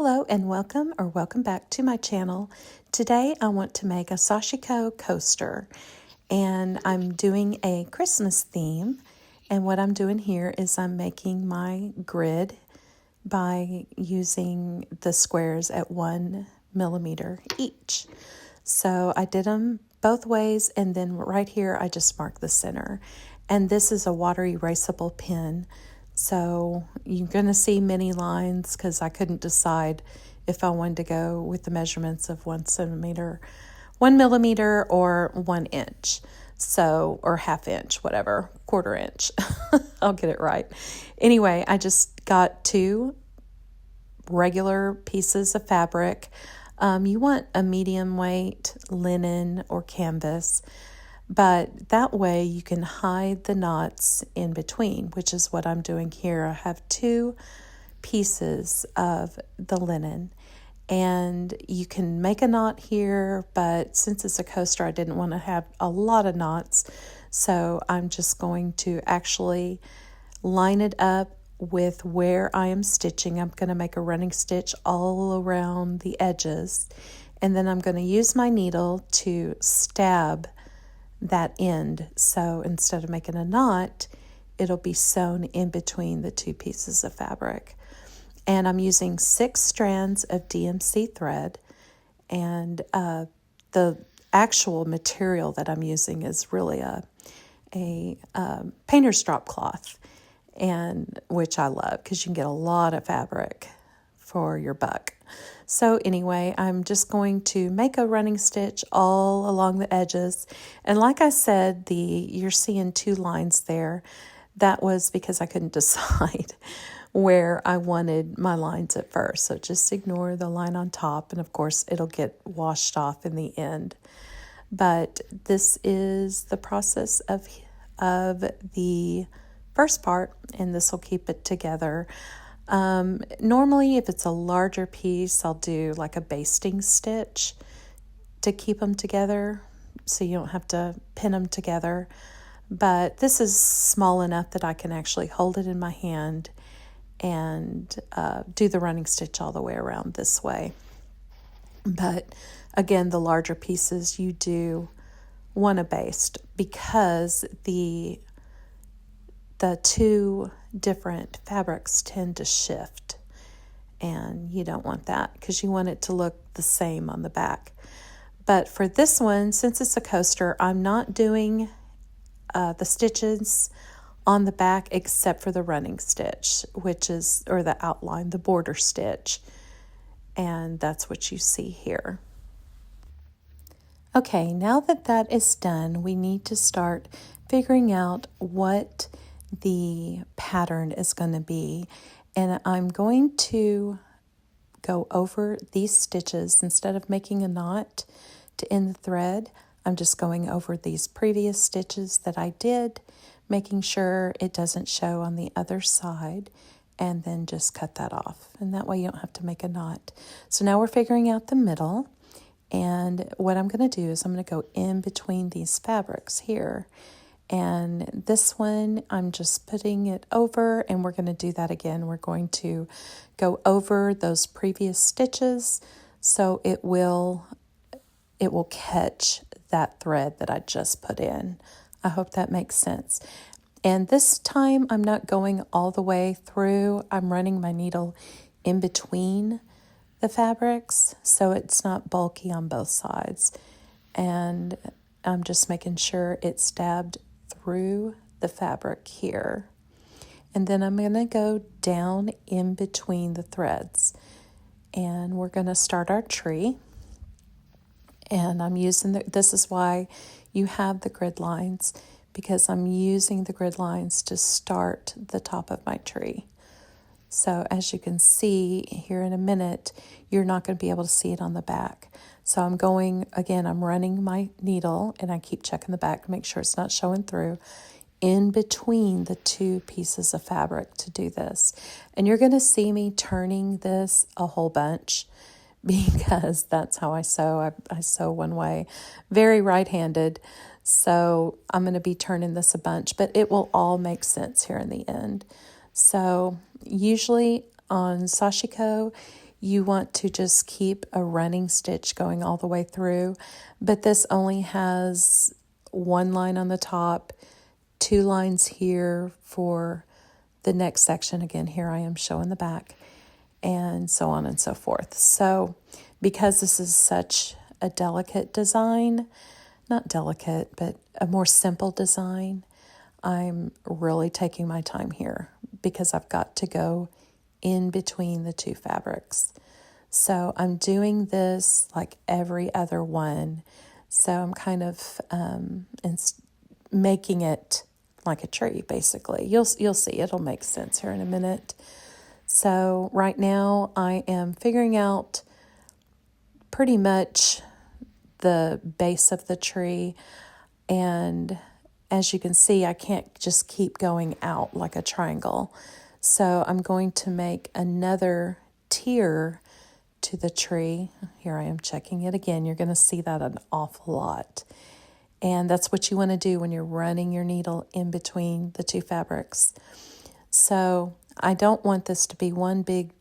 Hello and welcome back to my channel. Today I want to make a sashiko coaster and I'm doing a Christmas theme, and what I'm doing here is I'm making my grid by using the squares at 1 millimeter each. So I did them both ways, and then right here I just marked the center, and this is a water erasable pen. So you're going to see many lines because I couldn't decide if I wanted to go with the measurements of 1 millimeter or 1 inch. So, or half inch, whatever, quarter inch. I'll get it right. Anyway, I just got 2 regular pieces of fabric. You want a medium weight linen or canvas, but that way you can hide the knots in between, which is what I'm doing here. I have 2 pieces of the linen, and you can make a knot here, but since it's a coaster, I didn't want to have a lot of knots, so I'm just going to actually line it up with where I am stitching. I'm going to make a running stitch all around the edges, and then I'm going to use my needle to stab that end. So instead of making a knot, it'll be sewn in between the 2 pieces of fabric. And I'm using 6 strands of DMC thread, and the actual material that I'm using is really a painter's drop cloth, and which I love because you can get a lot of fabric for your buck. So anyway, I'm just going to make a running stitch all along the edges. And like I said, you're seeing 2 lines there. That was because I couldn't decide where I wanted my lines at first. So just ignore the line on top, and of course it'll get washed off in the end. But this is the process of the first part, and this will keep it together. Normally, if it's a larger piece, I'll do like a basting stitch to keep them together so you don't have to pin them together. But this is small enough that I can actually hold it in my hand and do the running stitch all the way around this way. But again, the larger pieces you do want to baste because the 2 different fabrics tend to shift, and you don't want that because you want it to look the same on the back. But for this one, since it's a coaster, I'm not doing the stitches on the back except for the running stitch, or the outline, the border stitch, and that's what you see here. Okay, now that is done, we need to start figuring out what the pattern is going to be, and I'm going to go over these stitches. Instead of making a knot to end the thread, I'm just going over these previous stitches that I did, making sure it doesn't show on the other side, and then just cut that off, and that way you don't have to make a knot. So now we're figuring out the middle, and what I'm going to do is I'm going to go in between these fabrics here. And this one, I'm just putting it over, and we're going to do that again. We're going to go over those previous stitches so it will catch that thread that I just put in. I hope that makes sense. And this time, I'm not going all the way through. I'm running my needle in between the fabrics so it's not bulky on both sides. And I'm just making sure it's stabbed through the fabric here, and then I'm going to go down in between the threads, and we're going to start our tree. And I'm using this is why you have the grid lines, because I'm using the grid lines to start the top of my tree. So as you can see here in a minute, you're not going to be able to see it on the back. So I'm running my needle, and I keep checking the back to make sure it's not showing through, in between the 2 pieces of fabric to do this. And you're going to see me turning this a whole bunch because that's how I sew. I sew one way, very right-handed. So I'm going to be turning this a bunch, but it will all make sense here in the end. So usually on sashiko, you want to just keep a running stitch going all the way through, but this only has one line on the top, 2 lines here for the next section. Again, here I am showing the back, and so on and so forth. So because this is such a delicate design, not delicate, but a more simple design, I'm really taking my time here because I've got to go in between the 2 fabrics. So I'm doing this like every other one. So I'm kind of making it like a tree, basically. You'll see, it'll make sense here in a minute. So right now I am figuring out pretty much the base of the tree, and as you can see, I can't just keep going out like a triangle. So I'm going to make another tier to the tree. Here I am checking it again. You're going to see that an awful lot. And that's what you want to do when you're running your needle in between the 2 fabrics. So I don't want this to be one big,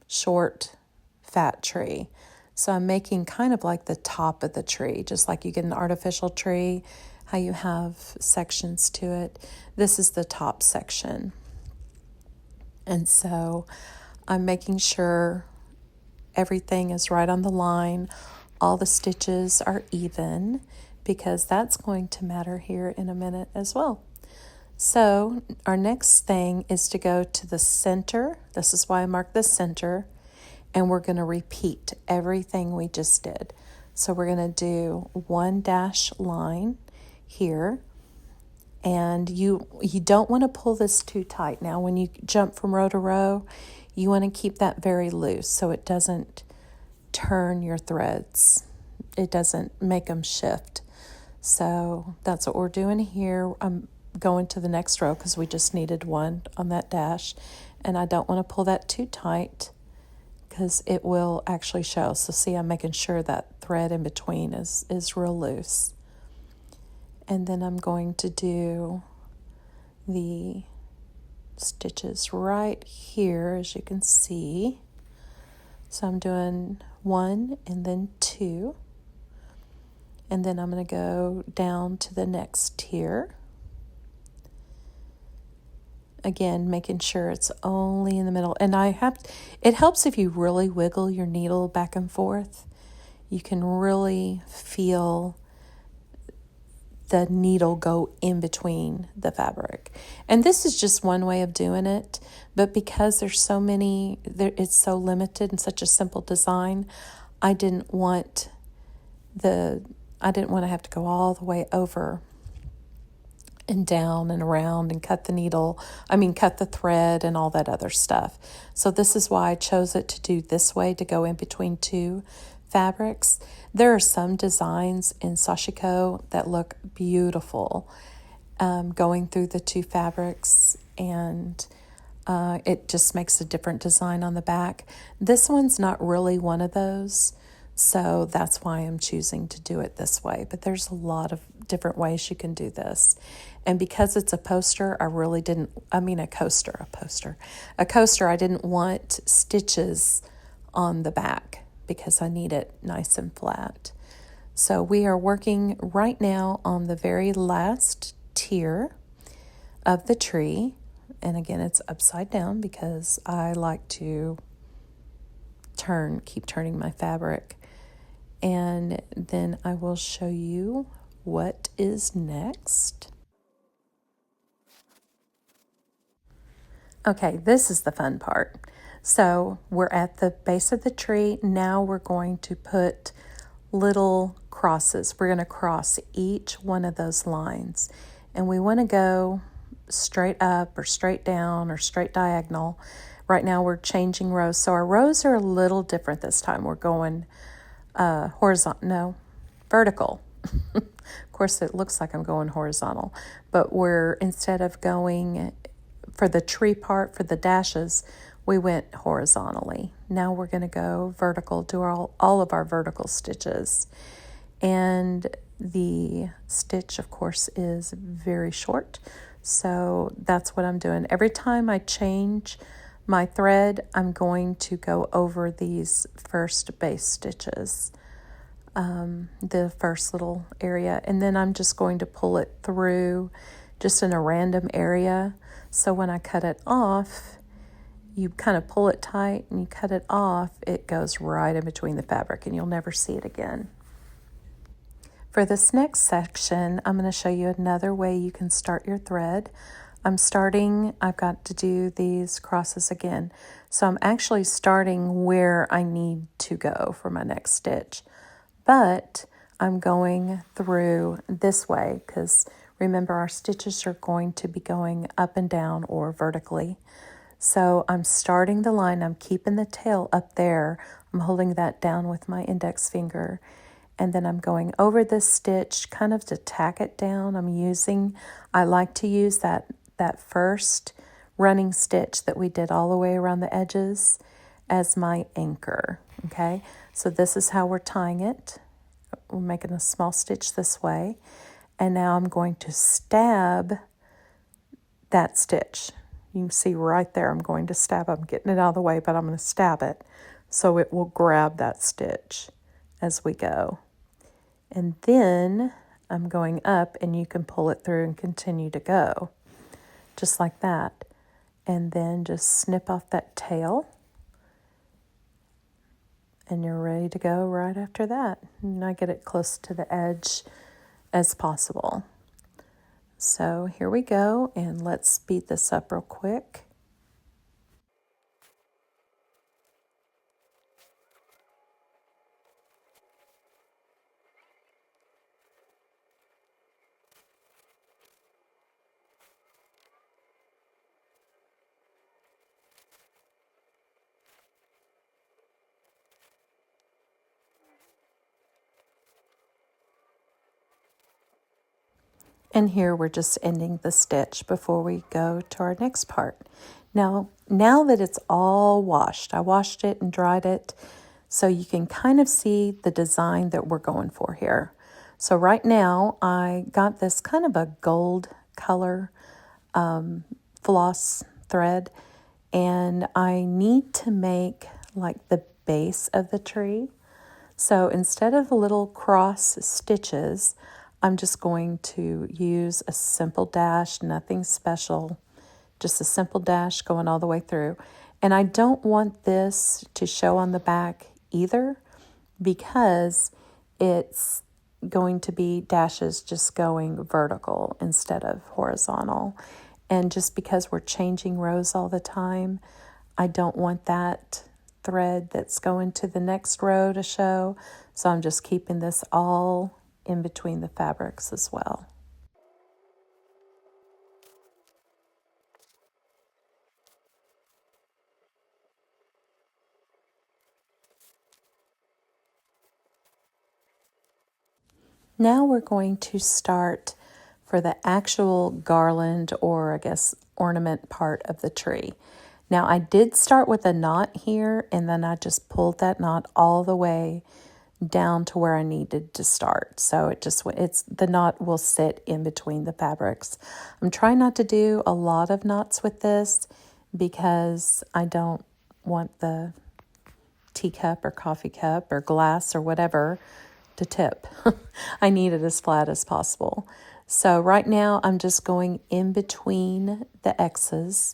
short, fat tree. So I'm making kind of like the top of the tree, just like you get an artificial tree, how you have sections to it. This is the top section. And so I'm making sure everything is right on the line. All the stitches are even, because that's going to matter here in a minute as well. So our next thing is to go to the center. This is why I marked the center. And we're going to repeat everything we just did. So we're going to do 1 dash line here. And you don't want to pull this too tight. Now, when you jump from row to row, you want to keep that very loose so it doesn't turn your threads. It doesn't make them shift. So that's what we're doing here. I'm going to the next row because we just needed 1 on that dash. And I don't want to pull that too tight, because it will actually show. So see, I'm making sure that thread in between is real loose. And then I'm going to do the stitches right here, as you can see. So I'm doing 1 and then 2. And then I'm going to go down to the next tier. Again, making sure it's only in the middle. And it helps if you really wiggle your needle back and forth. You can really feel the needle go in between the fabric. And this is just one way of doing it, but because there's so many, it's so limited and such a simple design, I didn't want to have to go all the way over and down and around and cut the thread and all that other stuff. So this is why I chose it to do this way, to go in between 2 fabrics. There are some designs in sashiko that look beautiful going through the 2 fabrics, and it just makes a different design on the back. This one's not really one of those, so that's why I'm choosing to do it this way. But there's a lot of different ways you can do this. And because it's a poster, a coaster, I didn't want stitches on the back because I need it nice and flat. So we are working right now on the very last tier of the tree. And again, it's upside down because I like to keep turning my fabric. And then I will show you what is next. Okay, this is the fun part. So we're at the base of the tree. Now we're going to put little crosses. We're going to cross each one of those lines. And we want to go straight up or straight down or straight diagonal. Right now we're changing rows. So our rows are a little different this time. We're going vertical. Of course, it looks like I'm going horizontal, but instead of going for the tree part, for the dashes, we went horizontally. Now we're going to go vertical, do all of our vertical stitches. And the stitch, of course, is very short. So that's what I'm doing. Every time I change my thread, I'm going to go over these first base stitches, the first little area, and then I'm just going to pull it through just in a random area. So when I cut it off, you kind of pull it tight and you cut it off, it goes right in between the fabric and you'll never see it again. For this next section, I'm going to show you another way you can start your thread. I've got to do these crosses again. So I'm actually starting where I need to go for my next stitch. But I'm going through this way because remember our stitches are going to be going up and down or vertically. So I'm starting the line, I'm keeping the tail up there. I'm holding that down with my index finger. And then I'm going over this stitch kind of to tack it down. I like to use that first running stitch that we did all the way around the edges as my anchor, okay? So this is how we're tying it. We're making a small stitch this way. And now I'm going to stab that stitch. You can see right there, I'm going to stab. I'm getting it out of the way, but I'm going to stab it so it will grab that stitch as we go. And then I'm going up and you can pull it through and continue to go. Just like that. And then just snip off that tail. And you're ready to go right after that. And I get it close to the edge as possible. So here we go, and let's speed this up real quick. And here we're just ending the stitch before we go to our next part. Now that it's all washed, I washed it and dried it, so you can kind of see the design that we're going for here. So right now I got this kind of a gold color floss thread, and I need to make like the base of the tree. So instead of little cross stitches, I'm just going to use a simple dash, nothing special, just a simple dash going all the way through. And I don't want this to show on the back either because it's going to be dashes just going vertical instead of horizontal. And just because we're changing rows all the time, I don't want that thread that's going to the next row to show. So I'm just keeping this all in between the fabrics as well. Now we're going to start for the actual garland, or I guess ornament part of the tree. Now I did start with a knot here, and then I just pulled that knot all the way down to where I needed to start. So the knot will sit in between the fabrics. I'm trying not to do a lot of knots with this because I don't want the teacup or coffee cup or glass or whatever to tip. I need it as flat as possible. So right now I'm just going in between the X's,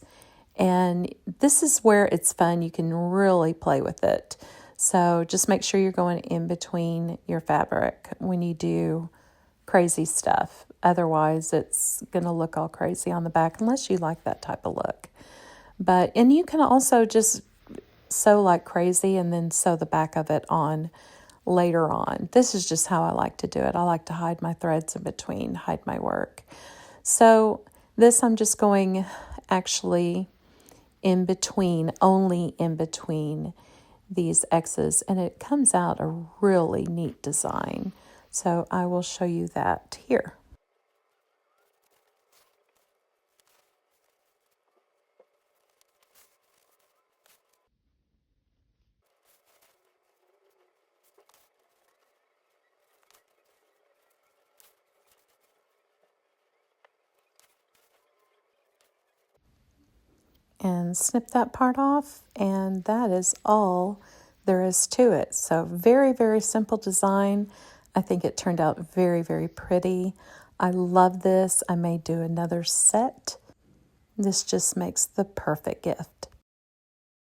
and this is where it's fun. You can really play with it. So just make sure you're going in between your fabric when you do crazy stuff. Otherwise, it's going to look all crazy on the back unless you like that type of look. And you can also just sew like crazy and then sew the back of it on later on. This is just how I like to do it. I like to hide my threads in between, hide my work. So this I'm just going actually in between, only in between these X's, and it comes out a really neat design. So I will show you that here. and snip that part off, and that is all there is to it. So very, very simple design. I think it turned out very, very pretty. I love this. I may do another set. This just makes the perfect gift.